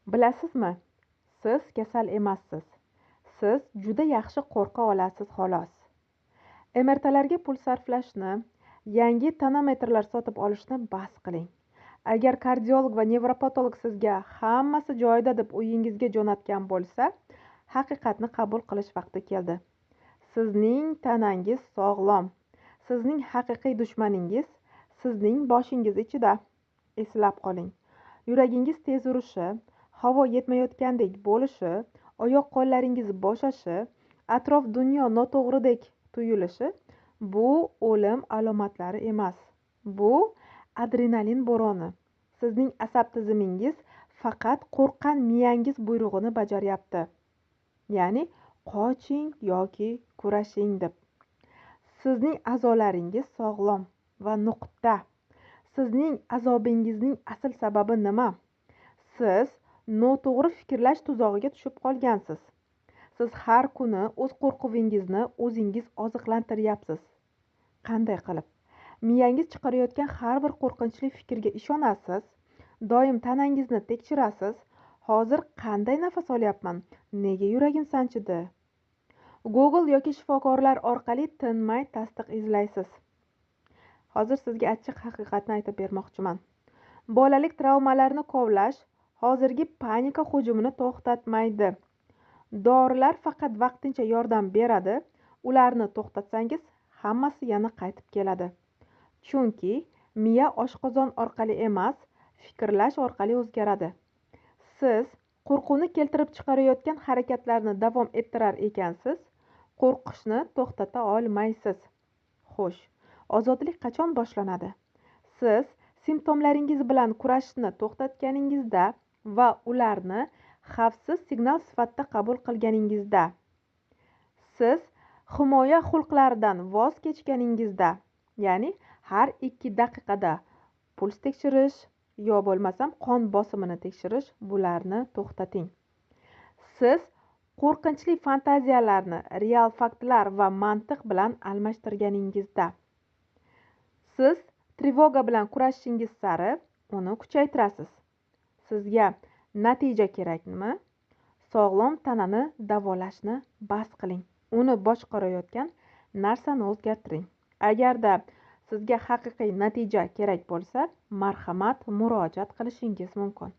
Bilasizmi, siz kasal emassiz. Siz juda yaxshi qo'rqa olasiz xolos. MRTlarga pul sarflashni, yangi tonometrlar sotib olishni bas qiling. Agar kardiolog va nevropatolog sizga hammasi joyida deb uyingizga jo'natgan bo'lsa, haqiqatni qabul qilish vaqti keldi. Sizning tanangiz sog'lom. Sizning haqiqiy dushmaningiz sizning boshingiz ichida. Eslab qoling. Yuragingiz tez urishi, havo yetmayotgandek bo'lishi, oyoq-qo'llaringiz bo'shashi, atrof dunyo noto'g'ridek tuyulishi bu o'lim alomatlari emas. Bu adrenalin bo'roni. Sizning asab tizimingiz faqat qo'rqqan miyangiz buyrug'ini bajaryapti. Ya'ni qoching yoki kurashing deb. Sizning a'zolaringiz sog'lom va nuqta. Sizning azobingizning asl sababi nima? Siz noto'g'ri fikrlash tuzog'iga tushib qolgansiz. Siz har kuni o'z qo'rquvingizni o'zingiz oziqlantiryapsiz. Qanday qilib? Miyangiz chiqarayotgan har bir qo'rqinchli fikrga ishonasiz. Doim tanangizni tekshirasiz. Hozir qanday nafas olyapman? Nega yuragim sanchidi? Google yoki shifokorlar orqali tinmay tasdiq izlaysiz. Hozir sizga achchiq haqiqatni aytib bermoqchiman. Bolalik travmalarini kovlash hozirgi panika hujumini to'xtatmaydi. Dorilar faqat vaqtincha yordam beradi. Ularni to'xtatsangiz, hammasi yana qaytib keladi. Chunki miya oshqozon orqali emas, fikrlash orqali o'zgaradi. Siz qo'rquvni keltirib chiqarayotgan harakatlarni davom ettirar ekansiz, qo'rqishni to'xtata olmaysiz. Xo'sh, ozodlik qachon boshlanadi? Siz simptomlaringiz bilan kurashishni to'xtatganingizda va ularni xavfsiz signal sifatida qabul qilganingizda. Siz himoya xulqlaridan voz kechganingizda, ya'ni har 2 daqiqada puls tekshirish yo bo'lmasam qon bosimini tekshirish, bularni to'xtating. Siz qo'rqinchli fantaziyalarni real faktlar va mantiq bilan almashtirganingizda. Siz trevoga bilan kurashishingiz sari uni kuchaytirasiz. Sizga natija kerakmi? Sog'lom tanani davolashni bas qiling. Uni boshqarayotgan narsani o'zgartiring. Agarda sizga haqiqiy natija kerak bo'lsa, marhamat, murojaat qilishingiz mumkin.